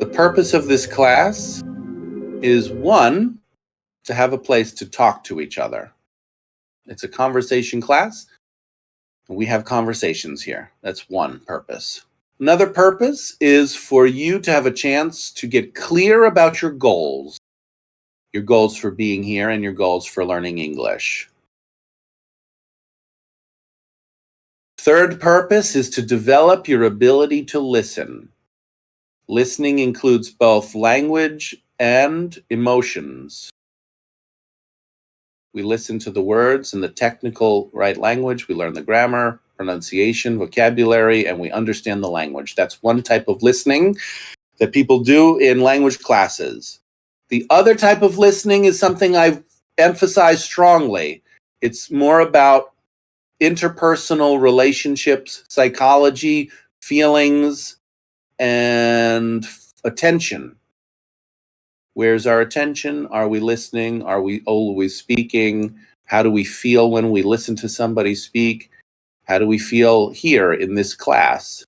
The purpose of this class is, one, to have a place to talk to each other. It's a conversation class. We have conversations here. That's one purpose. Another purpose is for you to have a chance to get clear about your goals for being here and your goals for learning English. Third purpose is to develop your ability to listen. Listening includes both language and emotions. We listen to the words in the technical right language. We learn the grammar, pronunciation, vocabulary, and we understand the language. That's one type of listening that people do in language classes. The other type of listening is something I've emphasized strongly. It's more about interpersonal relationships, psychology, feelings, and attention. Where's our attention? Are we listening? Are we always speaking? How do we feel when we listen to somebody speak? How do we feel here in this class?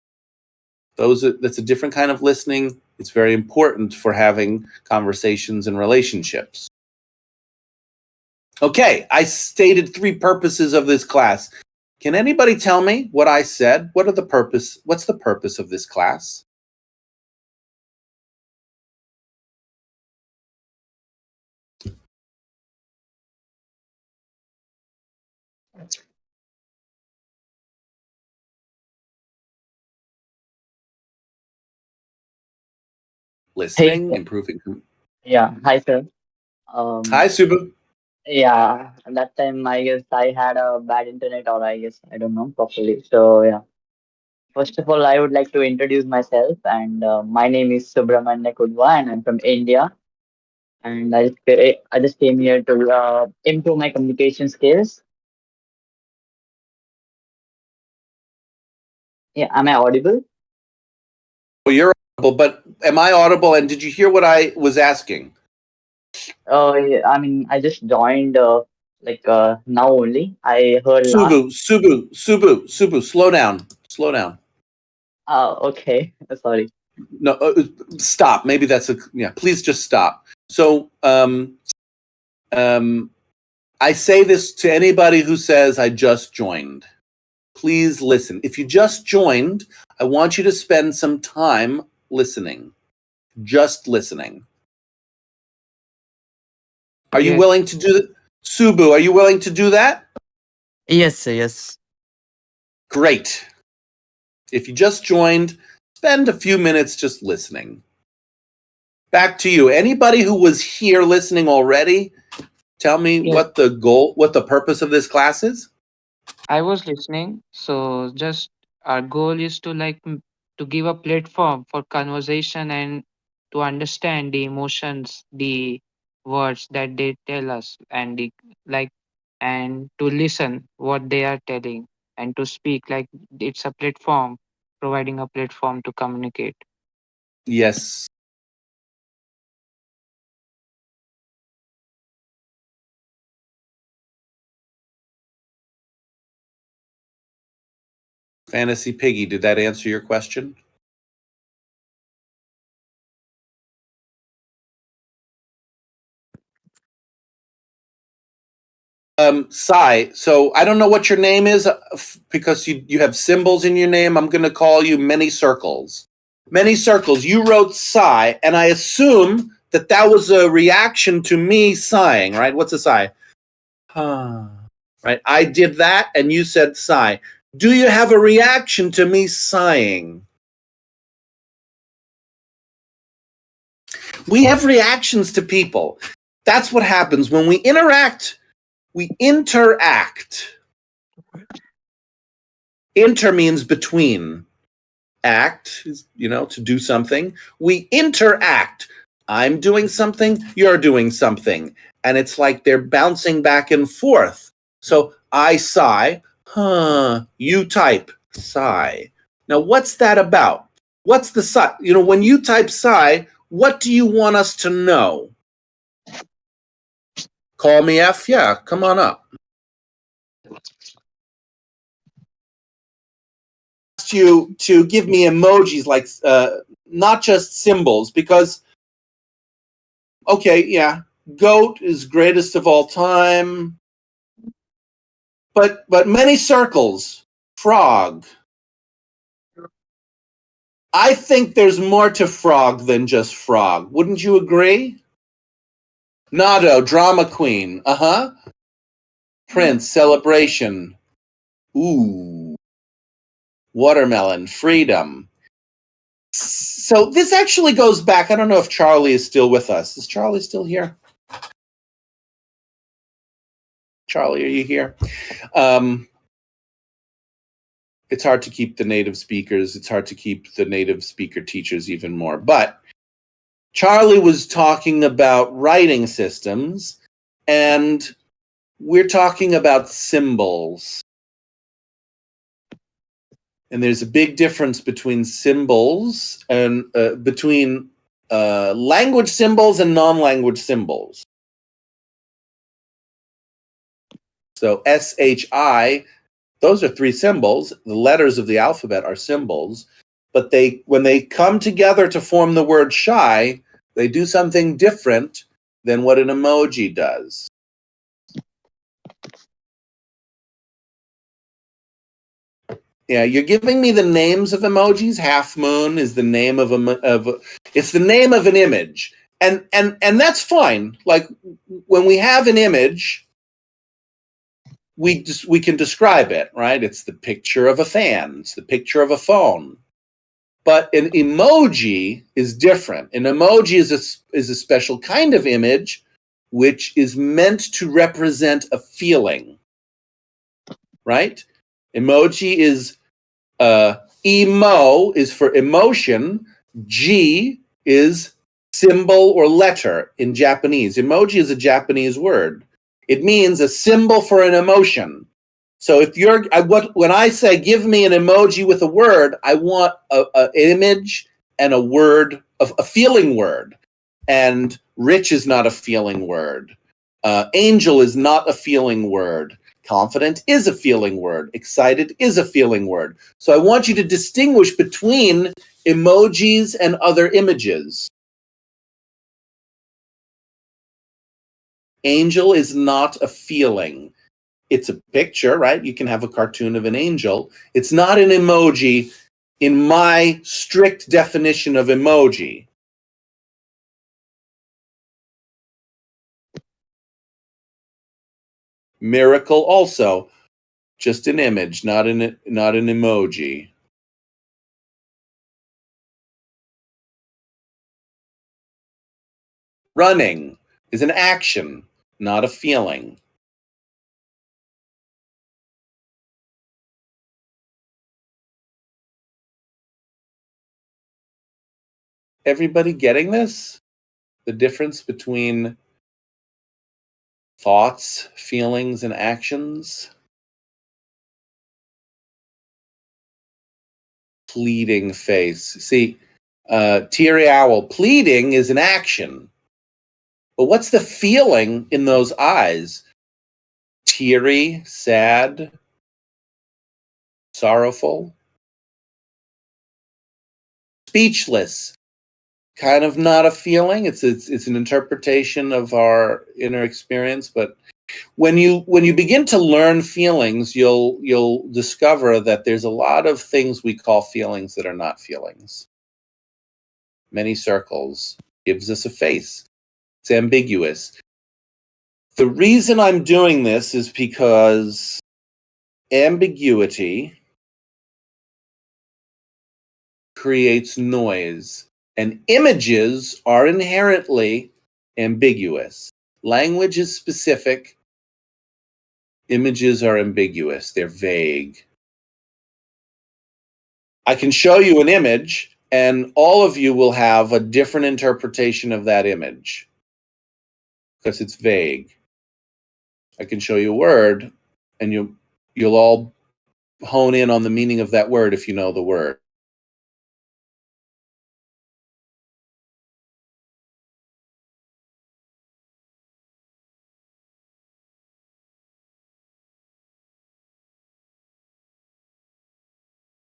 That's a different kind of listening. It's very important for having conversations and relationships. Okay, I stated 3 purposes of this class. Can anybody tell me what I said? What's the purpose of this class? Listening, Hey, improving. yeah, hi sir. Hi, Um, Subu. yeah, at that time I guess I had a bad internet, or I guess I don't know properly. So yeah, first of all, I would like to introduce myself, and my name is Subramanya Kudwa, and I'm from India. And I just came here to improve my communication skills. Yeah, am I audible? Well, you're audible, but am I audible? And did you hear what I was asking? Yeah, I mean, I just joined now only. I heard last. Subu, slow down. Slow down. Okay, sorry. No, stop. Maybe yeah, please just stop. So, I say this to anybody who says, I just joined. Please listen. If you just joined, I want you to spend some time listening. Just listening. Are you Yes. willing to do that? Subu, are you willing to do that? Yes, sir. Yes. Great. If you just joined, spend a few minutes just listening. Back to you. Anybody who was here listening already, tell me Yes. what the purpose of this class is? I was listening. So just our goal is to to give a platform for conversation and to understand the emotions, the words that they tell us, and like and to listen what they are telling and to speak like it's a platform, providing a platform to communicate. Yes. Fantasy Piggy, did that answer your question? Sai, so I don't know what your name is because you have symbols in your name. I'm going to call you Many Circles. Many Circles. You wrote sigh, and I assume that was a reaction to me sighing, right? What's a sigh? Right? I did that, and you said sigh. Do you have a reaction to me sighing? We have reactions to people. That's what happens when we interact. We interact. Inter means between. Act is, to do something. We interact. I'm doing something, you're doing something. And it's like they're bouncing back and forth. So I sigh, you type, sigh. Now, what's that about? What's the sigh? When you type sigh, what do you want us to know? Call me F? Yeah, come on up. asked you to give me emojis, like not just symbols, because, okay, yeah, goat is greatest of all time, but many circles, frog. I think there's more to frog than just frog. Wouldn't you agree? Nado, drama queen. Uh-huh. Prince, celebration. Ooh. Watermelon, freedom. So this actually goes back. I don't know if Charlie is still with us. Is Charlie still here? Charlie, are you here? It's hard to keep the native speakers. It's hard to keep the native speaker teachers even more. But Charlie was talking about writing systems, and we're talking about symbols. And there's a big difference between symbols and between language symbols and non-language symbols. So SHI, those are three symbols. The letters of the alphabet are symbols, but when they come together to form the word shy, they do something different than what an emoji does. Yeah, you're giving me the names of emojis. Half moon is the name it's the name of an image. And that's fine. Like when we have an image, we can describe it, right? It's the picture of a fan, it's the picture of a phone. But an emoji is different. An emoji is a special kind of image which is meant to represent a feeling, right? Emoji is emo is for emotion. G is symbol or letter in Japanese. Emoji is a Japanese word. It means a symbol for an emotion. So if when I say give me an emoji with a word, I want an image and a word, a feeling word. And rich is not a feeling word. Angel is not a feeling word. Confident is a feeling word. Excited is a feeling word. So I want you to distinguish between emojis and other images. Angel is not a feeling. It's a picture, right? You can have a cartoon of an angel. It's not an emoji in my strict definition of emoji. Miracle also just an image, not an emoji. Running is an action, not a feeling. Everybody getting this? The difference between thoughts, feelings, and actions? Pleading face. See, teary owl, pleading is an action. But what's the feeling in those eyes? Teary, sad, sorrowful, speechless. Kind of not a feeling. It's an interpretation of our inner experience. But when you begin to learn feelings, you'll discover that there's a lot of things we call feelings that are not feelings. Many circles gives us a face. It's ambiguous. The reason I'm doing this is because ambiguity creates noise, and images are inherently ambiguous. Language is specific. Images are ambiguous. They're vague. I can show you an image, and all of you will have a different interpretation of that image because it's vague. I can show you a word, and you'll all hone in on the meaning of that word if you know the word.